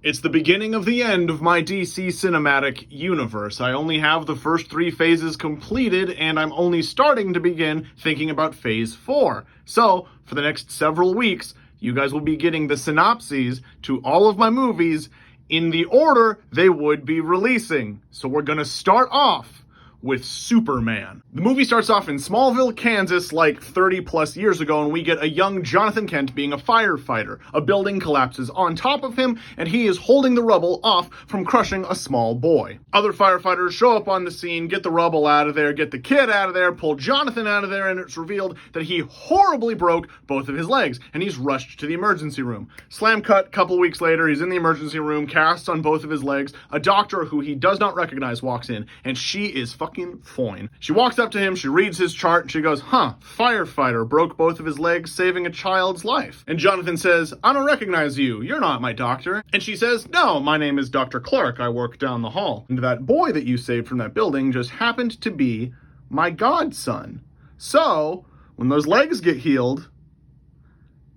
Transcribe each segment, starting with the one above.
It's the beginning of the end of my DC cinematic universe. I only have the first 3 phases completed, and I'm only starting to begin thinking about phase 4. So, for the next several weeks, you guys will be getting the synopses to all of my movies in the order they would be releasing. So we're gonna start off with Superman. The movie starts off in Smallville, Kansas, like 30 plus years ago, and we get a young Jonathan Kent being a firefighter. A building collapses on top of him, and he is holding the rubble off from crushing a small boy. Other firefighters show up on the scene, get the rubble out of there, get the kid out of there, pull Jonathan out of there, and it's revealed that he horribly broke both of his legs, and he's rushed to the emergency room. Slam cut, couple weeks later, he's in the emergency room, casts on both of his legs. A doctor who he does not recognize walks in, and she is fucking fine. She walks up to him, she reads his chart, and she goes, firefighter, broke both of his legs, saving a child's life. And Jonathan says, I don't recognize you, you're not my doctor. And she says, no, my name is Dr. Clark, I work down the hall. And that boy that you saved from that building just happened to be my godson. So, when those legs get healed,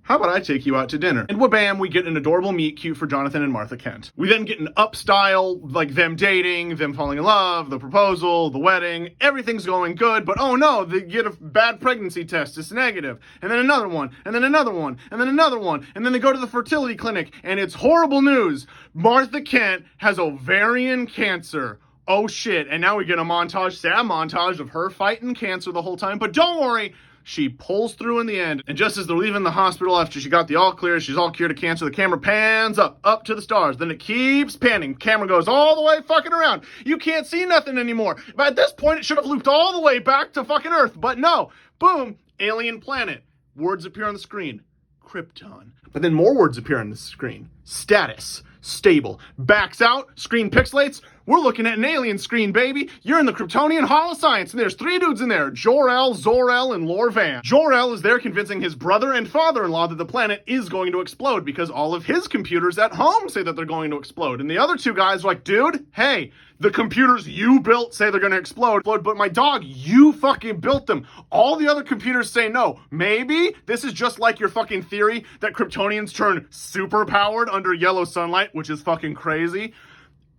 how about I take you out to dinner? And wha-bam, we get an adorable meet cute for Jonathan and Martha Kent. We then get an up-style, like them dating, them falling in love, the proposal, the wedding, everything's going good, but oh no, they get a bad pregnancy test, it's negative. And then another one, and then another one, and then another one, and then they go to the fertility clinic, and it's horrible news. Martha Kent has ovarian cancer. Oh shit, and now we get a montage, sad montage of her fighting cancer the whole time, but don't worry, she pulls through in the end, and just as they're leaving the hospital after she got the all clear, she's all cured of cancer, the camera pans up to the stars. Then it keeps panning. Camera goes all the way fucking around. You can't see nothing anymore. But at this point, it should have looped all the way back to fucking Earth. But no. Boom. Alien planet. Words appear on the screen. Krypton. But then more words appear on the screen. Status. Stable. Backs out. Screen pixelates. We're looking at an alien screen, baby. You're in the Kryptonian Hall of Science, and there's 3 dudes in there, Jor-El, Zor-El, and Lor-Van. Jor-El is there convincing his brother and father-in-law that the planet is going to explode because all of his computers at home say that they're going to explode. And the other 2 guys are like, dude, hey, the computers you built say they're going to explode, but my dog, you fucking built them. All the other computers say no. Maybe this is just like your fucking theory that Kryptonians turn super powered under yellow sunlight, which is fucking crazy.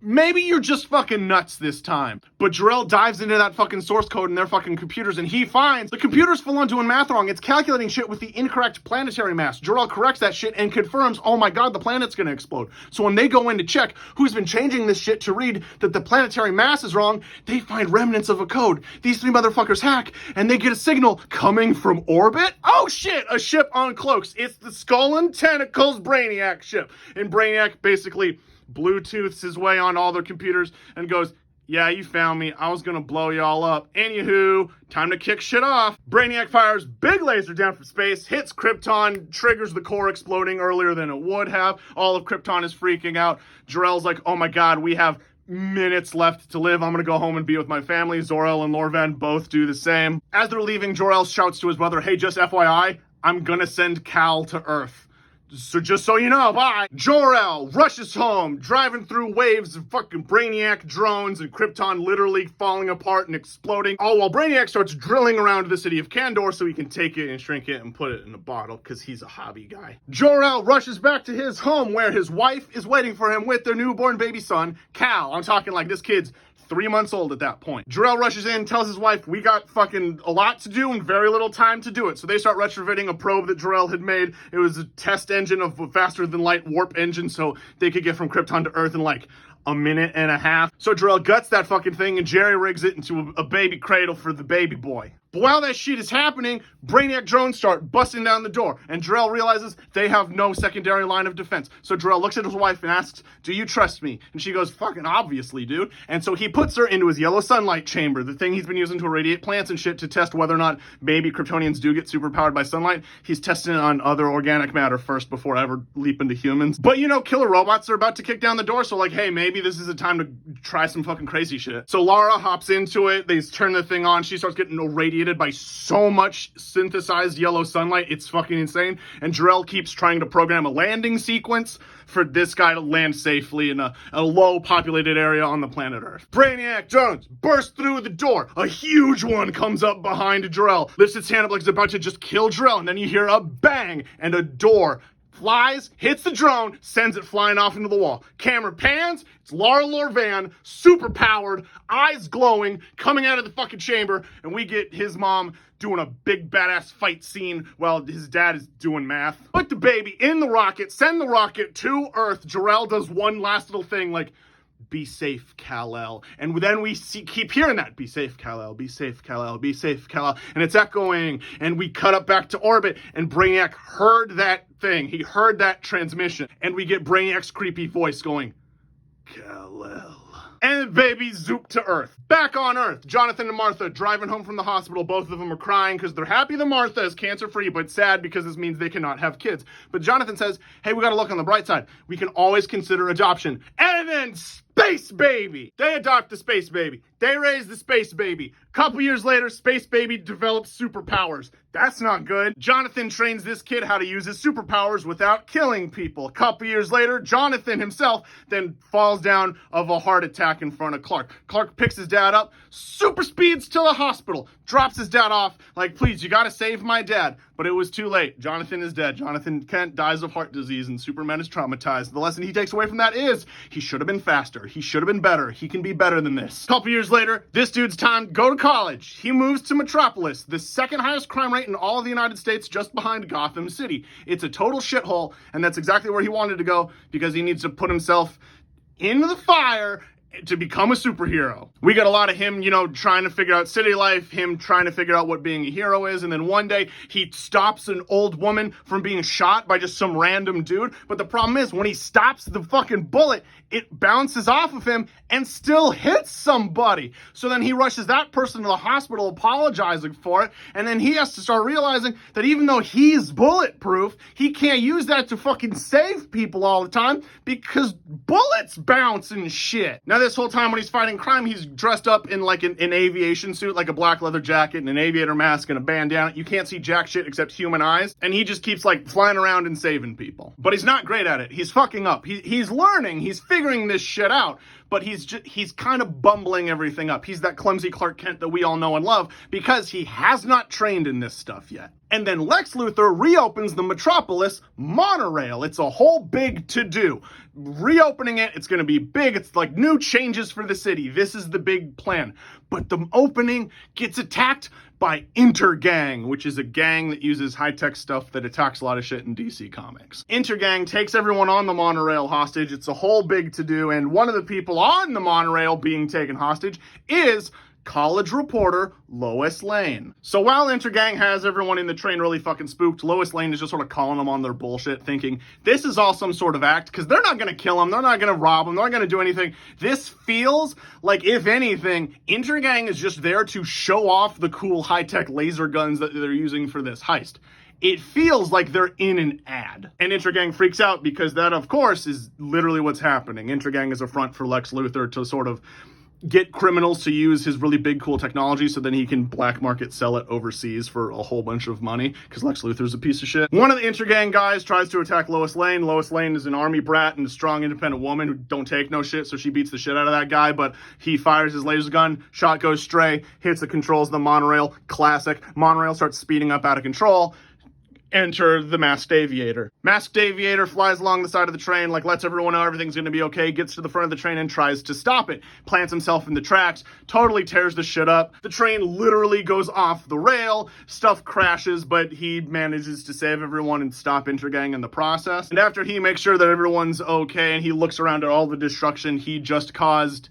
Maybe you're just fucking nuts this time. But Jor-El dives into that fucking source code in their fucking computers, and he finds the computer's full on doing math wrong. It's calculating shit with the incorrect planetary mass. Jor-El corrects that shit and confirms, oh my god, the planet's gonna explode. So when they go in to check who's been changing this shit to read that the planetary mass is wrong, they find remnants of a code. These 3 motherfuckers hack, and they get a signal coming from orbit. Oh shit, a ship on cloaks. It's the Skull and Tentacles Brainiac ship. And Brainiac basically Bluetooths his way on all their computers and goes, yeah, you found me. I was gonna blow y'all up. Anywho, time to kick shit off. Brainiac fires big laser down from space, hits Krypton, triggers the core exploding earlier than it would have. All of Krypton is freaking out. Jor-El's like, oh my god, we have minutes left to live. I'm gonna go home and be with my family. Zor-El and Lor-Van both do the same. As they're leaving, Jor-El shouts to his brother, hey, just FYI, I'm gonna send Cal to Earth. So just so you know, bye. Jor-El rushes home, driving through waves of fucking Brainiac drones and Krypton literally falling apart and exploding. All while Brainiac starts drilling around the city of Kandor so he can take it and shrink it and put it in a bottle because he's a hobby guy. Jor-El rushes back to his home where his wife is waiting for him with their newborn baby son, Cal. I'm talking like this kid's 3 months old at that point. Jor-El rushes in, tells his wife, we got fucking a lot to do and very little time to do it. So they start retrofitting a probe that Jor-El had made. It was a test engine of a faster than light warp engine so they could get from Krypton to Earth in like a minute and a half. So Jor-El guts that fucking thing and jerry rigs it into a baby cradle for the baby boy. But while that shit is happening, Brainiac drones start busting down the door, and Jor-El realizes they have no secondary line of defense. So Jor-El looks at his wife and asks, do you trust me? And she goes, fucking obviously, dude. And so he puts her into his yellow sunlight chamber, the thing he's been using to irradiate plants and shit to test whether or not maybe Kryptonians do get superpowered by sunlight. He's testing it on other organic matter first before ever leaping to humans. But you know, killer robots are about to kick down the door, so like, hey, maybe this is a time to try some fucking crazy shit. So Lara hops into it, they turn the thing on, she starts getting irradiated by so much synthesized yellow sunlight, it's fucking insane. And Jor-El keeps trying to program a landing sequence for this guy to land safely in a low populated area on the planet Earth. Brainiac drones burst through the door. A huge one comes up behind Jor-El, lifts its hand up like it's about to just kill Jor-El, and then you hear a bang and a door flies, hits the drone, sends it flying off into the wall. Camera pans, it's Laura Lorvan, super powered, eyes glowing, coming out of the fucking chamber, and we get his mom doing a big badass fight scene while his dad is doing math. Put the baby in the rocket, send the rocket to Earth. Jor-El does one last little thing like, be safe, Kal-El. And then we keep hearing that, be safe, Kal-El, be safe, Kal-El, be safe, Kal-El. And it's echoing, and we cut up back to orbit, and Brainiac heard that thing. He heard that transmission. And we get Brainiac's creepy voice going, Kal-El. And baby zoop to Earth. Back on Earth, Jonathan and Martha driving home from the hospital. Both of them are crying because they're happy that Martha is cancer-free, but sad because this means they cannot have kids. But Jonathan says, hey, we gotta look on the bright side. We can always consider adoption. And then Space Baby! They adopt the Space Baby. They raise the Space Baby. Couple years later, Space Baby develops superpowers. That's not good. Jonathan trains this kid how to use his superpowers without killing people. Couple years later, Jonathan himself then falls down of a heart attack in front of Clark. Clark picks his dad up, super speeds to the hospital, drops his dad off, like, please, you gotta save my dad. But it was too late. Jonathan is dead. Jonathan Kent dies of heart disease, and Superman is traumatized. The lesson he takes away from that is, he should have been faster. He should have been better. He can be better than this. Couple years later, this dude's time to go to college. He moves to Metropolis, the second highest crime rate in all of the United States, just behind Gotham City. It's a total shithole, and that's exactly where he wanted to go because he needs to put himself into the fire to become a superhero. We got a lot of him, trying to figure out city life, him trying to figure out what being a hero is, and then one day he stops an old woman from being shot by just some random dude. But the problem is, when he stops the fucking bullet, it bounces off of him and still hits somebody. So then he rushes that person to the hospital apologizing for it, and then he has to start realizing that even though he's bulletproof, he can't use that to fucking save people all the time because bullets bounce and shit. Now this whole time when he's fighting crime, he's dressed up in like an aviation suit, like a black leather jacket and an aviator mask and a bandana. You can't see jack shit except human eyes. And he just keeps like flying around and saving people. But he's not great at it. He's fucking up. He's learning. He's figuring this shit out. But he's kind of bumbling everything up. He's that clumsy Clark Kent that we all know and love because he has not trained in this stuff yet. And then Lex Luthor reopens the Metropolis monorail. It's a whole big to-do. Reopening it, it's going to be big. It's like new changes for the city. This is the big plan. But the opening gets attacked by Intergang, which is a gang that uses high-tech stuff that attacks a lot of shit in DC Comics. Intergang takes everyone on the monorail hostage. It's a whole big to-do, and one of the people on the monorail being taken hostage is college reporter Lois Lane. So while Intergang has everyone in the train really fucking spooked, Lois Lane is just sort of calling them on their bullshit, thinking this is all some sort of act, because they're not going to kill him, they're not going to rob him, they're not going to do anything. This feels like, if anything, Intergang is just there to show off the cool high-tech laser guns that they're using for this heist. It feels like they're in an ad. And Intergang freaks out because that, of course, is literally what's happening. Intergang is a front for Lex Luthor to sort of get criminals to use his really big, cool technology so then he can black market sell it overseas for a whole bunch of money because Lex Luthor's a piece of shit. One of the Intergang guys tries to attack Lois Lane. Lois Lane is an army brat and a strong, independent woman who don't take no shit, so she beats the shit out of that guy, but he fires his laser gun, shot goes stray, hits the controls of the monorail, classic. Monorail starts speeding up out of control. Enter the Masked Aviator. Masked Aviator flies along the side of the train, like lets everyone know everything's gonna be okay, gets to the front of the train and tries to stop it. Plants himself in the tracks, totally tears the shit up. The train literally goes off the rail, stuff crashes, but he manages to save everyone and stop Intergang in the process. And after he makes sure that everyone's okay and he looks around at all the destruction he just caused,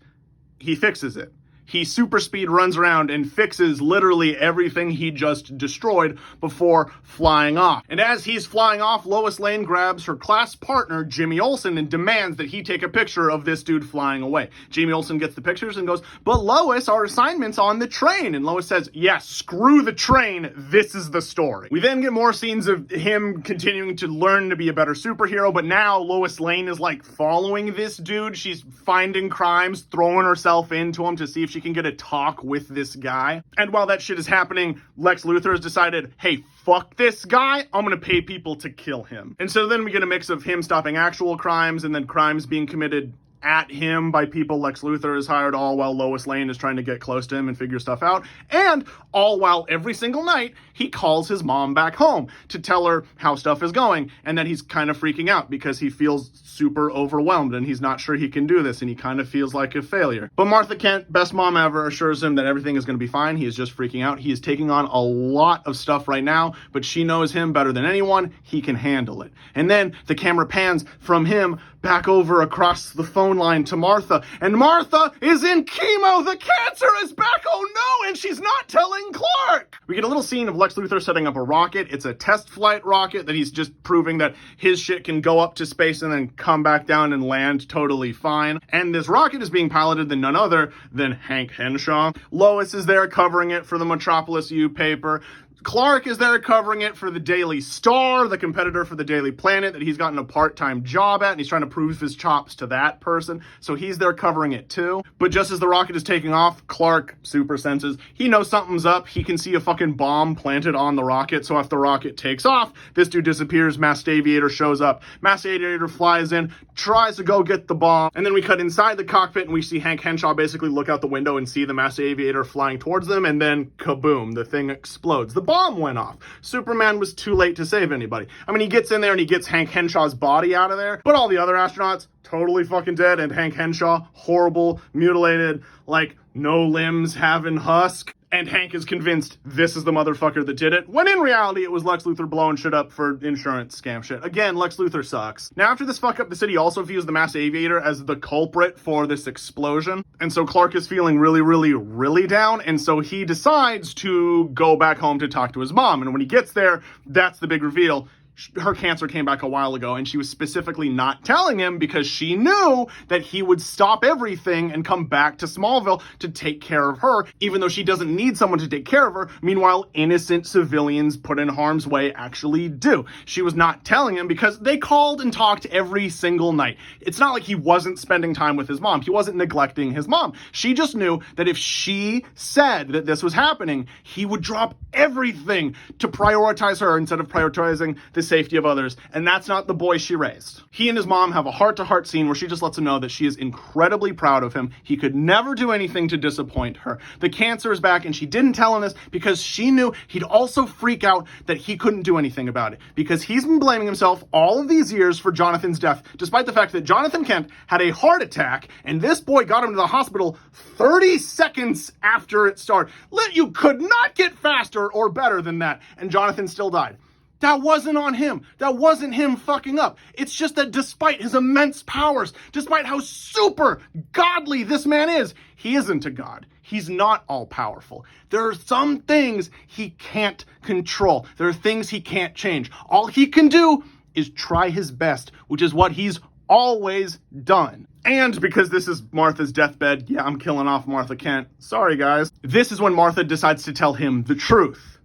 he fixes it. He super speed runs around and fixes literally everything he just destroyed before flying off. And as he's flying off, Lois Lane grabs her class partner, Jimmy Olsen, and demands that he take a picture of this dude flying away. Jimmy Olsen gets the pictures and goes, but Lois, our assignment's on the train. And Lois says, yes, screw the train. This is the story. We then get more scenes of him continuing to learn to be a better superhero, but now Lois Lane is like following this dude. She's finding crimes, throwing herself into him to see if she can get a talk with this guy. And while that shit is happening, Lex Luthor has decided, hey, fuck this guy, I'm gonna pay people to kill him. And so then we get a mix of him stopping actual crimes and then crimes being committed at him by people Lex Luthor has hired, all while Lois Lane is trying to get close to him and figure stuff out. And all while every single night he calls his mom back home to tell her how stuff is going, and that he's kind of freaking out because he feels super overwhelmed and he's not sure he can do this and he kind of feels like a failure. But Martha Kent, best mom ever, assures him that everything is going to be fine. He is just freaking out. He is taking on a lot of stuff right now, but she knows him better than anyone. He can handle it. And then the camera pans from him back over across the phone line to Martha, and Martha is in chemo. The cancer is back. Oh no, and she's not telling Clark. We get a little scene of Lex Luthor setting up a rocket. It's a test flight rocket that he's just proving that his shit can go up to space and then come back down and land totally fine. And this rocket is being piloted by none other than Hank Henshaw. Lois is there covering it for the Metropolis U paper. Clark is there covering it for the Daily Star, the competitor for the Daily Planet that he's gotten a part-time job at, and he's trying to prove his chops to that person, so he's there covering it too. But just as the rocket is taking off, Clark super senses he knows something's up. He can see a fucking bomb planted on the rocket, so if the rocket takes off, this dude disappears. Masked Aviator shows up. Masked Aviator flies in, tries to go get the bomb, and then we cut inside the cockpit and we see Hank Henshaw basically look out the window and see the Masked Aviator flying towards them, and then kaboom, the thing explodes. The bomb went off. Superman was too late to save anybody. I mean, he gets in there and he gets Hank Henshaw's body out of there, but all the other astronauts totally fucking dead, and Hank Henshaw, horrible, mutilated, like no limbs, having husk. And Hank is convinced this is the motherfucker that did it, when in reality it was Lex Luthor blowing shit up for insurance scam shit. Again, Lex Luthor sucks. Now after this fuck up, the city also views the Masked Aviator as the culprit for this explosion. And so Clark is feeling really, really, really down, and so he decides to go back home to talk to his mom. And when he gets there, that's the big reveal. Her cancer came back a while ago, and she was specifically not telling him because she knew that he would stop everything and come back to Smallville to take care of her, even though she doesn't need someone to take care of her. Meanwhile, innocent civilians put in harm's way actually do. She was not telling him because they called and talked every single night. It's not like he wasn't spending time with his mom. He wasn't neglecting his mom. She just knew that if she said that this was happening, he would drop everything to prioritize her instead of prioritizing the safety of others, and that's not the boy she raised. He and his mom have a heart-to-heart scene where she just lets him know that she is incredibly proud of him. He could never do anything to disappoint her. The cancer is back, and she didn't tell him this because she knew he'd also freak out that he couldn't do anything about it, because he's been blaming himself all of these years for Jonathan's death, despite the fact that Jonathan Kent had a heart attack, and this boy got him to the hospital 30 seconds after it started. You could not get faster or better than that, and Jonathan still died. That wasn't on him. That wasn't him fucking up. It's just that despite his immense powers, despite how super godly this man is, he isn't a god. He's not all-powerful. There are some things he can't control. There are things he can't change. All he can do is try his best, which is what he's always done. And because this is Martha's deathbed, yeah, I'm killing off Martha Kent. Sorry, guys. This is when Martha decides to tell him the truth.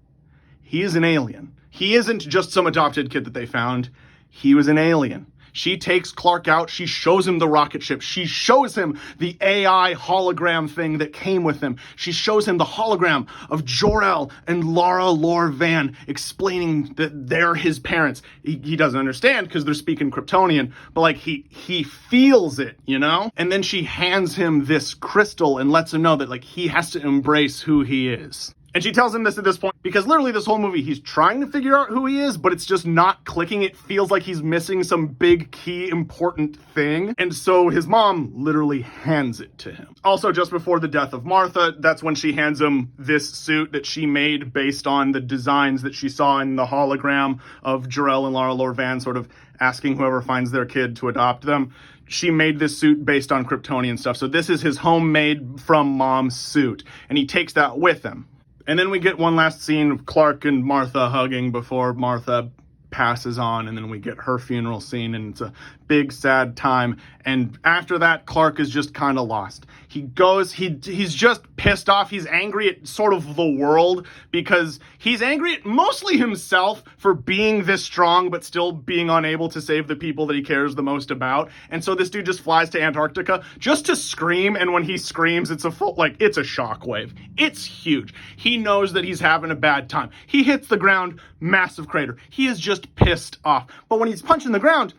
He is an alien. He isn't just some adopted kid that they found. He was an alien. She takes Clark out. She shows him the rocket ship. She shows him the AI hologram thing that came with him. She shows him the hologram of Jor-El and Laura Lor Van explaining that they're his parents. He doesn't understand because they're speaking Kryptonian, but like he feels it, you know? And then she hands him this crystal and lets him know that like he has to embrace who he is. And she tells him this at this point because literally this whole movie, he's trying to figure out who he is, but it's just not clicking. It feels like he's missing some big, key, important thing. And so his mom literally hands it to him. Also, just before the death of Martha, that's when she hands him this suit that she made based on the designs that she saw in the hologram of Jor-El and Laura Lor Van sort of asking whoever finds their kid to adopt them. She made this suit based on Kryptonian stuff. So this is his homemade from mom suit. And he takes that with him. And then we get one last scene of Clark and Martha hugging before Martha passes on, and then we get her funeral scene, and it's a big sad time. And after that, Clark is just kind of lost. He goes, he's just pissed off. He's angry at sort of the world because he's angry at mostly himself for being this strong but still being unable to save the people that he cares the most about. And so this dude just flies to Antarctica just to scream, and when he screams, it's a full, like, it's a shockwave. It's huge. He knows that he's having a bad time. He hits the ground, massive crater. He is just pissed off. But when he's punching the ground,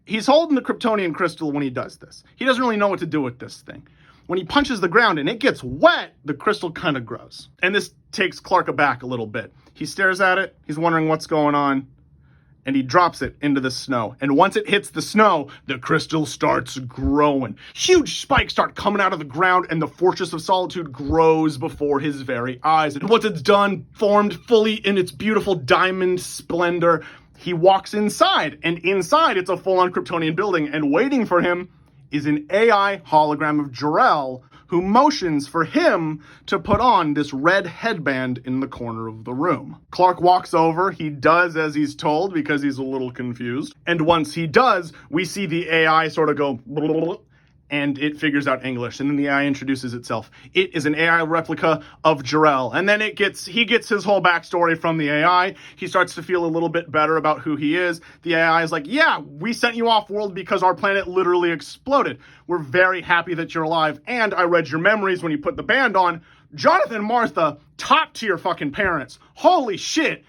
He's holding the Kryptonian crystal when he does this. He doesn't really know what to do with this thing. When he punches the ground and it gets wet, the crystal kind of grows. And this takes Clark aback a little bit. He stares at it, he's wondering what's going on, and he drops it into the snow. And once it hits the snow, the crystal starts growing. Huge spikes start coming out of the ground, and the Fortress of Solitude grows before his very eyes. And once it's done, formed fully in its beautiful diamond splendor, he walks inside. And inside, it's a full-on Kryptonian building, and waiting for him is an AI hologram of Jor-El, who motions for him to put on this red headband in the corner of the room. Clark walks over, he does as he's told because he's a little confused. And once he does, we see the AI sort of go and it figures out English, and then the AI introduces itself. It is an AI replica of Jor-El, and then he gets his whole backstory from the AI. He starts to feel a little bit better about who he is. The AI is like, yeah, we sent you off-world because our planet literally exploded. We're very happy that you're alive, and I read your memories when you put the band on. Jonathan and Martha, top-tier fucking parents. Holy shit,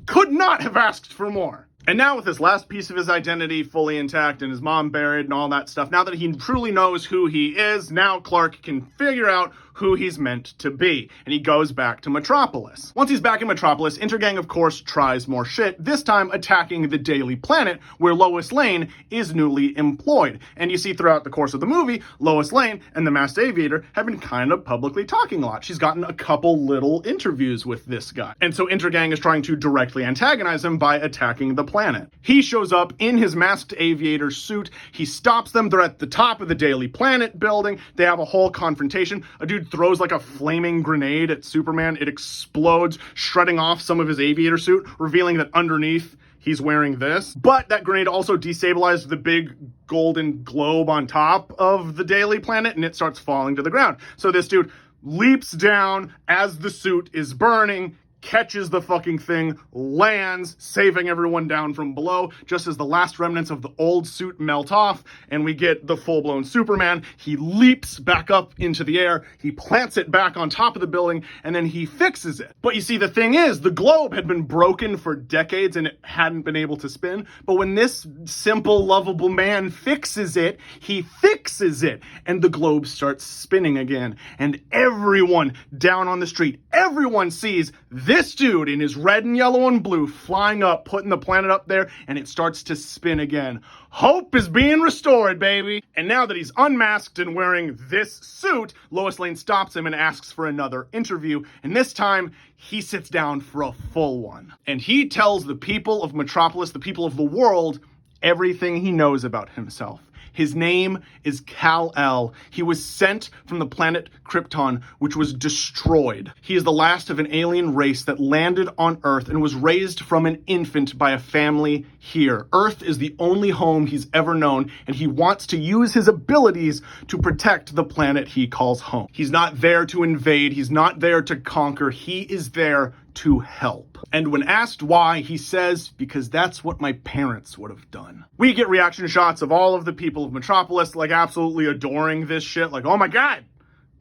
could not have asked for more. And now with this last piece of his identity fully intact and his mom buried and all that stuff, now that he truly knows who he is, now Clark can figure out who he's meant to be. And he goes back to Metropolis. Once he's back in Metropolis, Intergang, of course, tries more shit, this time attacking the Daily Planet, where Lois Lane is newly employed. And you see throughout the course of the movie, Lois Lane and the Masked Aviator have been kind of publicly talking a lot. She's gotten a couple little interviews with this guy. And so Intergang is trying to directly antagonize him by attacking the planet. He shows up in his Masked Aviator suit. He stops them. They're at the top of the Daily Planet building. They have a whole confrontation. A dude throws like a flaming grenade at Superman. It explodes, shredding off some of his aviator suit, revealing that underneath he's wearing this. But that grenade also destabilized the big golden globe on top of the Daily Planet, and it starts falling to the ground. So this dude leaps down as the suit is burning, catches the fucking thing, lands, saving everyone down from below, just as the last remnants of the old suit melt off, and we get the full-blown Superman. He leaps back up into the air, he plants it back on top of the building, and then he fixes it. But you see, the thing is, the globe had been broken for decades and it hadn't been able to spin, but when this simple, lovable man fixes it, he fixes it, and the globe starts spinning again, and everyone down on the street, everyone sees this dude in his red and yellow and blue flying up, putting the planet up there, and it starts to spin again. Hope is being restored, baby. And now that he's unmasked and wearing this suit, Lois Lane stops him and asks for another interview. And this time, he sits down for a full one. And he tells the people of Metropolis, the people of the world, everything he knows about himself. His name is Kal-El. He was sent from the planet Krypton, which was destroyed. He is the last of an alien race that landed on Earth and was raised from an infant by a family here. Earth is the only home he's ever known, and he wants to use his abilities to protect the planet he calls home. He's not there to invade. He's not there to conquer. He is there to help. And when asked why, he says, because that's what my parents would have done. We get reaction shots of all of the people of Metropolis, like, absolutely adoring this shit, like, oh my god,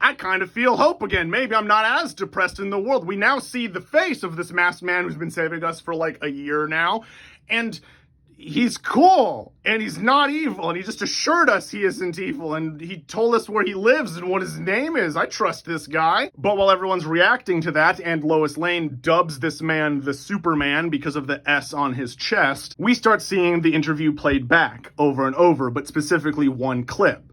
I kind of feel hope again. Maybe I'm not as depressed in the world. We now see the face of this masked man who's been saving us for like a year now, and he's cool, and he's not evil, and he just assured us he isn't evil, and he told us where he lives and what his name is. I trust this guy. But while everyone's reacting to that, and Lois Lane dubs this man the Superman because of the S on his chest, we start seeing the interview played back over and over, but specifically one clip.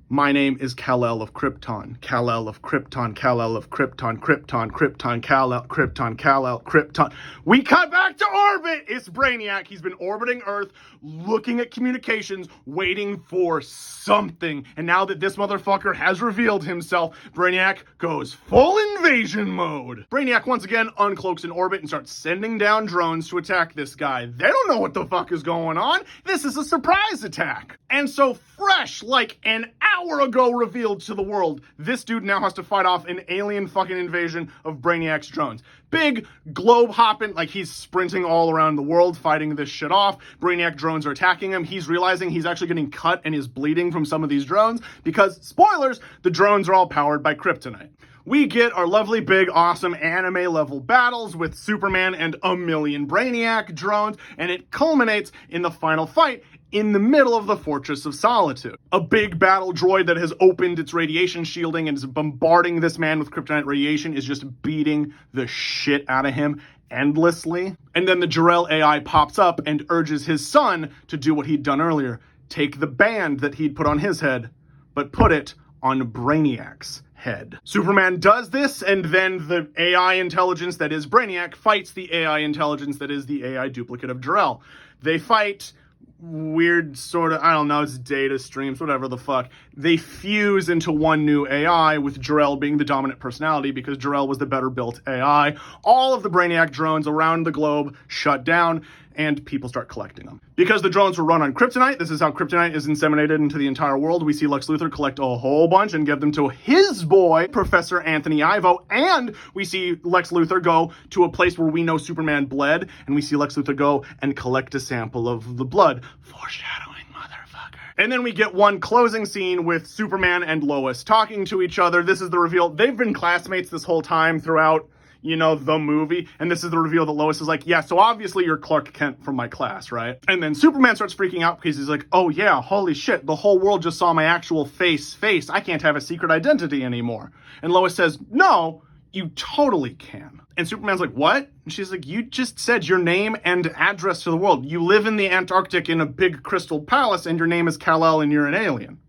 My name is Kal-El of Krypton. Kal-El of Krypton. Kal-El of Krypton. Krypton. Krypton. Kal-El. Krypton. Kal-El. Krypton. We cut back to orbit! It's Brainiac. He's been orbiting Earth, looking at communications, waiting for something. And now that this motherfucker has revealed himself, Brainiac goes full invasion mode. Brainiac once again uncloaks in orbit and starts sending down drones to attack this guy. They don't know what the fuck is going on. This is a surprise attack. And so fresh, like an hour ago revealed to the world, this dude now has to fight off an alien fucking invasion of Brainiac's drones. Big globe hopping, like he's sprinting all around the world fighting this shit off. Brainiac drones are attacking him. He's realizing he's actually getting cut and is bleeding from some of these drones because, spoilers, the drones are all powered by kryptonite. We get our lovely, big, awesome anime-level battles with Superman and a million Brainiac drones, and it culminates in the final fight in the middle of the Fortress of Solitude. A big battle droid that has opened its radiation shielding and is bombarding this man with kryptonite radiation is just beating the shit out of him endlessly. And then the Jor-El AI pops up and urges his son to do what he'd done earlier. Take the band that he'd put on his head, but put it on Brainiac's head. Superman does this, and then the AI intelligence that is Brainiac fights the AI intelligence that is the AI duplicate of Jor-El. They fight weird sort of, I don't know, it's data streams, whatever the fuck. They fuse into one new AI, with Jor-El being the dominant personality because Jor-El was the better built AI. All of the Brainiac drones around the globe shut down, and people start collecting them. Because the drones were run on kryptonite, this is how kryptonite is inseminated into the entire world. We see Lex Luthor collect a whole bunch and give them to his boy, Professor Anthony Ivo, and we see Lex Luthor go to a place where we know Superman bled, and we see Lex Luthor go and collect a sample of the blood. Foreshadowing, motherfucker. And then we get one closing scene with Superman and Lois talking to each other. This is the reveal. They've been classmates this whole time throughout, you know, the movie. And this is the reveal that Lois is like, yeah, so obviously you're Clark Kent from my class, right? And then Superman starts freaking out because he's like, oh yeah, holy shit, the whole world just saw my actual face. I can't have a secret identity anymore. And Lois says, no, you totally can. And Superman's like, what? And she's like, you just said your name and address to the world. You live in the Antarctic in a big crystal palace and your name is Kal-El and you're an alien.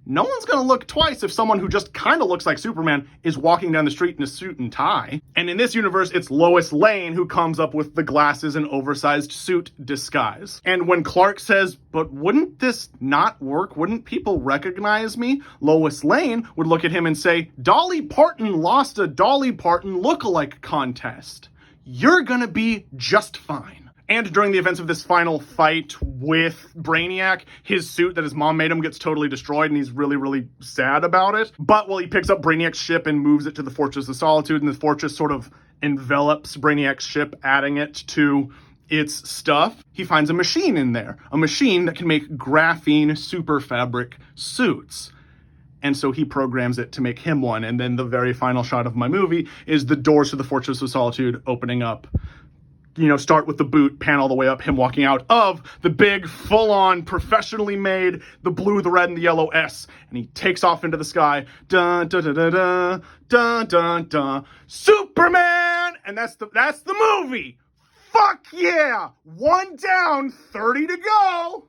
No one's gonna look twice if someone who just kind of looks like Superman is walking down the street in a suit and tie. And in this universe, it's Lois Lane who comes up with the glasses and oversized suit disguise. And when Clark says, but wouldn't this not work? Wouldn't people recognize me? Lois Lane would look at him and say, Dolly Parton lost a Dolly Parton lookalike contest. You're gonna be just fine. And during the events of this final fight with Brainiac, his suit that his mom made him gets totally destroyed, and he's really, really sad about it. But while he picks up Brainiac's ship and moves it to the Fortress of Solitude, and the fortress sort of envelops Brainiac's ship, adding it to its stuff, he finds a machine in there. A machine that can make graphene super fabric suits. And so he programs it to make him one. And then the very final shot of my movie is the doors to the Fortress of Solitude opening up. You know, start with the boot, pan all the way up, him walking out of the big, full-on, professionally made, the blue, the red, and the yellow S, and he takes off into the sky. Dun, dun, dun, dun, dun, dun, dun, dun. Superman! And that's the movie! Fuck yeah! 1 down, 30 to go!